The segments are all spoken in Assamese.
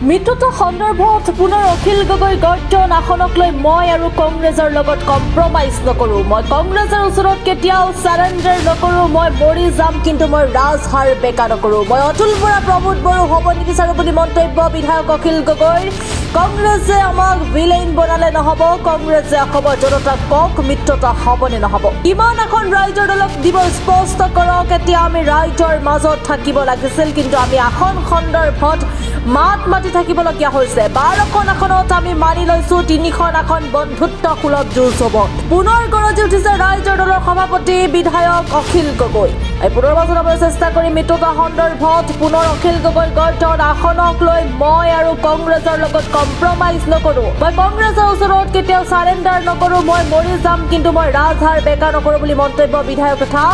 মৃত্যুটো সন্দৰ্ভত পুনৰ অখিল গগৈ গৰ্জন আসনক লৈ মই আৰু কংগ্ৰেছৰ লগত কম্প্ৰমাইজ নকৰোঁ। মই কংগ্ৰেছৰ ওচৰত কেতিয়াও চাৰেণ্ডাৰ নকৰোঁ। মই মৰি যাম, কিন্তু মই ৰাজহাৰ বেকা নকৰোঁ। মই অতুল বৰা প্ৰমোদ বড়ো হ'ব নিবিচাৰোঁ বুলি মন্তব্য বিধায়ক অখিল গগৈৰ। কংগ্ৰেছে আমাক ভিলেইন বনালে নহ'ব, কংগ্ৰেছে অসমৰ জনতাক কওক মিত্ৰতা হ'বনে নহ'ব। কিমান এখন ৰাইজৰ দলক দিব স্পষ্ট কৰক। এতিয়া আমি ৰাইজৰ মাজত থাকিব লাগিছিল, কিন্তু আমি আসন সন্দৰ্ভত মাত মাতি থাকিবলগীয়া হৈছে। 12খন আসনত আমি মানি লৈছোঁ, 3খন আসন বন্ধুত্ব সুলভ যুঁজ হ'ব। পুনৰ গৰজি উঠিছে ৰাইজৰ দলৰ সভাপতি বিধায়ক অখিল গগৈ। এই পুনৰ বচনাবলৈ চেষ্টা কৰি মিত্ৰতা সন্দৰ্ভত পুনৰ অখিল গগৈ গৰ্জন আসনক লৈ মই আৰু কংগ্ৰেছৰ লগত কম্প্ৰমাইজ নকৰোঁ। মই কংগ্ৰেছৰ ওচৰত কেতিয়াও চাৰেণ্ডাৰ নকৰোঁ। মই মৰি যাম, কিন্তু মই ৰাজহাৰ বেকা নকৰোঁ বুলি মন্তব্য বিধায়ক তথা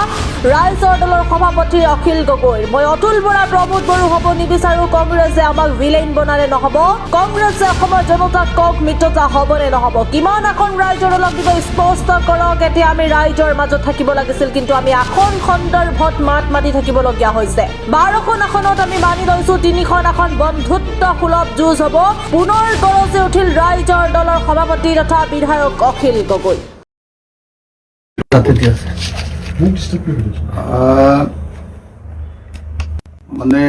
ৰাইজৰ দলৰ সভাপতি অখিল গগৈৰ। মই অতুল বৰা প্ৰমোদ বড়ো হ'ব নিবিচাৰোঁ, কংগ্ৰেছে আমাক ভিলেইন বনালে নহ'ব, কংগ্ৰেছে অসমৰ জনতাক কওক মিত্ৰতা হ'বনে নহ'ব। কিমান আসন ৰাইজৰ দলক দিব স্পষ্ট কৰক। এতিয়া আমি ৰাইজৰ মাজত থাকিব লাগিছিল, কিন্তু আমি আসন সন্দৰ্ভত মাত মাতি থাকিবলগীয়া হৈছে। 12খন আসনত আমি মানি লৈছোঁ, 3খন আসন বন্ধুত্ব সুলভ যুঁজ হ'ব। পুনৰ গৰজি উঠিল ৰাইজৰ দলৰ সভাপতি তথা বিধায়ক অখিল গগৈ। মানে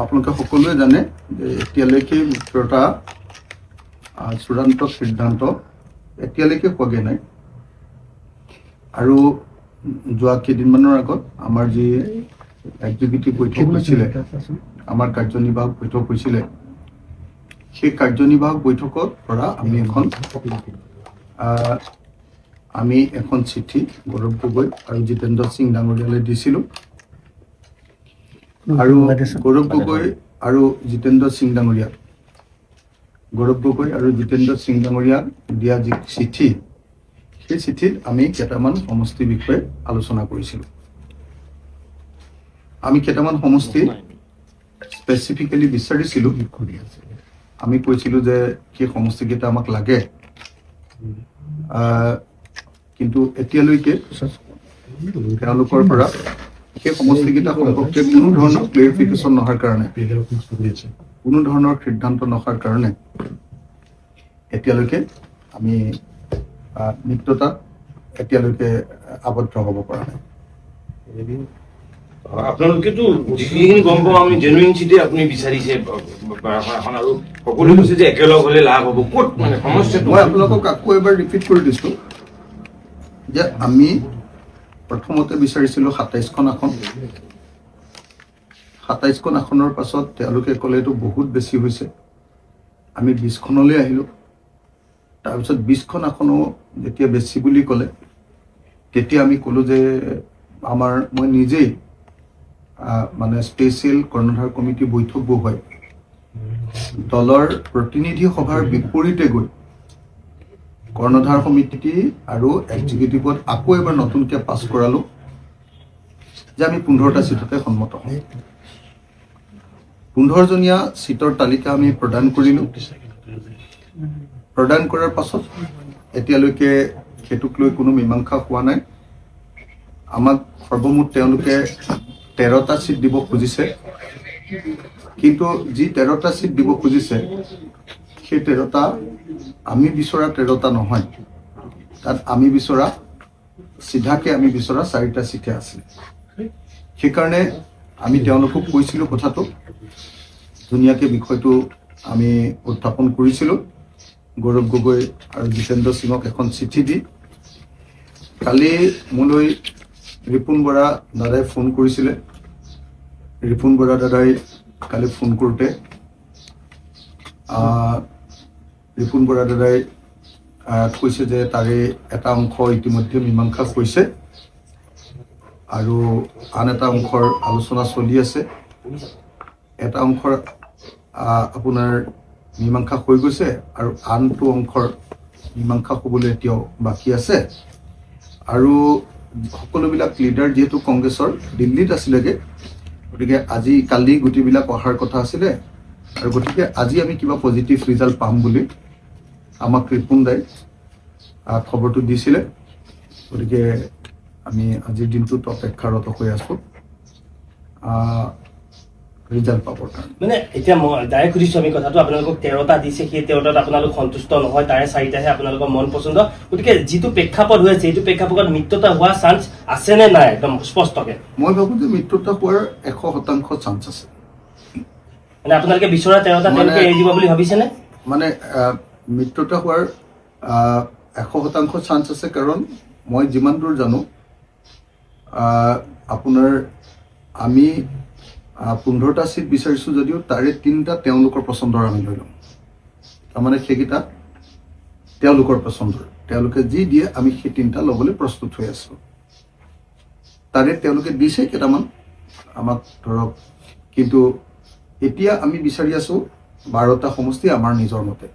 আপোনালোকে সকলোৱে জানে যে এতিয়ালৈকে মিত্ৰতা চূড়ান্ত সিদ্ধান্ত এতিয়ালৈকে হোৱাগৈ নাই। আৰু যোৱা কেইদিনমানৰ আগত আমাৰ যি এক্সিকিউটিভ বৈঠক হৈছিলে, আমাৰ কাৰ্যনিৰ্বাহক বৈঠক হৈছিলে, সেই কাৰ্যনিৰ্বাহক বৈঠকত পৰা আমি এখন চিঠি গৌৰৱ গগৈ আৰু জিতেন্দ্ৰ সিং ডাঙৰীয়ালৈ দিছিলোঁ। আৰু গৌৰৱ গগৈ আৰু জিতেন্দ্ৰ সিং ডাঙৰীয়াক দিয়া যি চিঠি, সেই চিঠিত আমি কেইটামান সমষ্টিৰ বিষয়ে আলোচনা কৰিছিলোঁ। আমি কেইটামান সমষ্টি স্পেচিফিকেলি বিচাৰিছিলোঁ। আমি কৈছিলোঁ যে সেই সমষ্টিকেইটা আমাক লাগে, কিন্তু এতিয়ালৈকে তেওঁলোকৰ পৰা সেই সমষ্টিকেইটা সম্পৰ্কে কোনো ধৰণৰ ক্লেৰিফিকেশ্যন নোহোৱাৰ কাৰণে, কোনো ধৰণৰ সিদ্ধান্ত নোহোৱাৰ কাৰণে এতিয়ালৈকে আমি মিত্ৰতাত এতিয়ালৈকে আবদ্ধ হ'ব পৰা নাই। আপোনালোকেতো যিখিনি গম পাওঁ আমি জেনুইন চিঠি আপুনি বিচাৰিছে আৰু সকলোৱে কৈছে যে একেলগ হ'লে লাভ হ'ব। ক'ত মানে সমস্যাটো? মই আপোনালোকক আকৌ এবাৰ ৰিপিট কৰি দিছোঁ যে আমি প্ৰথমতে বিচাৰিছিলোঁ 27খন আসন। 27খন আসনৰ পাছত তেওঁলোকে ক'লে এইটো বহুত বেছি হৈছে, আমি 20খনলৈ আহিলোঁ। তাৰপিছত 20খন আসনো যেতিয়া বেছি বুলি ক'লে, তেতিয়া আমি ক'লোঁ যে মই নিজেই মানে স্পেচিয়েল কৰ্ণধাৰ কমিটি বৈঠক বহুৱাই দলৰ প্ৰতিনিধি সভাৰ বিপৰীতে গৈ কৰ্ণধাৰ সমিতি আৰু এক্সিকিউটিভত আকৌ এবাৰ নতুনকৈ পাছ কৰালোঁ যে আমি 15টা চিটতে সন্মত হওঁ। 15জনীয়া চিটৰ তালিকা আমি প্ৰদান কৰিলোঁ। প্ৰদান কৰাৰ পাছত এতিয়ালৈকে সেইটোক লৈ কোনো মীমাংসা হোৱা নাই। আমাক সৰ্বমুঠ তেওঁলোকে 13টা চিট দিব খুজিছে, কিন্তু যি 13টা চিট দিব খুজিছে সেই 13টা আমি বিচৰা 13টা নহয়। তাত আমি বিচৰা 4টা চিটে আছে। সেইকাৰণে আমি তেওঁলোকক কৈছিলোঁ কথাটো, ধুনীয়াকৈ বিষয়টো আমি উত্থাপন কৰিছিলোঁ গৌৰৱ গগৈ আৰু জিতেন্দ্ৰ সিঙক এখন চিঠি দি। কালি মোলৈ ৰিপুন বৰা দাদাই ফোন কৰিছিলে। ৰিপুন বৰা দাদাই কালি ফোন কৰোঁতে ৰিপুন বৰা দাদাই কৈছে যে তাৰে এটা অংশ ইতিমধ্যে মীমাংসা হৈছে আৰু আন এটা অংশৰ আলোচনা চলি আছে। এটা অংশৰ আপোনাৰ মীমাংসা হৈ গৈছে আৰু আনটো অংশৰ মীমাংসা হ'বলৈ এতিয়াও বাকী আছে। আৰু সকলোবিলাক লিডাৰ যিহেতু কংগ্ৰেছৰ দিল্লীত আছিলেগৈ, গতিকে কালি গোটেইবিলাক অহাৰ কথা আছিলে, আৰু গতিকে আজি আমি কিবা পজিটিভ ৰিজাল্ট পাম বুলি আমাক ৰিপুন দাই খবৰটো দিছিলে। গতিকে আমি আজিৰ দিনটোত অপেক্ষাৰত হৈ আছোঁ। ৰিজাল্ট পাবৰ কাৰণে। মানে এতিয়া মই ডাইৰেক্ট সুধিছোঁ আমি কথাটো, আপোনালোকক 13টা দিছে, সেই 13টাত আপোনালোক সন্তুষ্ট নহয়, তাৰে 4টাহে আপোনালোকৰ মন পচন্দ। গতিকে যিটো প্ৰেক্ষাপট হৈ আছে, এইটো প্ৰেক্ষাপটত মিত্ৰতা হোৱাৰ চান্স আছে নে নাই একদম স্পষ্টকে? মই ভাবোঁ যে মিত্ৰতা হোৱাৰ 100% চান্স আছে। মানে আপোনালোকে বিচৰা 13টা তেওঁলোকে এৰি দিব বুলি ভাবিছেনে? মানে মিত্ৰতা হোৱাৰ 100% চান্স আছে, কাৰণ মই যিমান দূৰ জানো আপোনাৰ আমি 15টা চিট বিচাৰিছোঁ যদিও তাৰে 3টা তেওঁলোকৰ পচন্দৰ আমি লৈ ল'ম। তাৰমানে সেইকেইটা তেওঁলোকৰ পচন্দৰ, তেওঁলোকে যি দিয়ে আমি সেই 3টা ল'বলৈ প্ৰস্তুত হৈ আছোঁ। তাৰে তেওঁলোকে দিছে কেইটামান আমাক ধৰক, কিন্তু এতিয়া আমি বিচাৰি আছোঁ 12টা সমষ্টি আমাৰ নিজৰ মতে।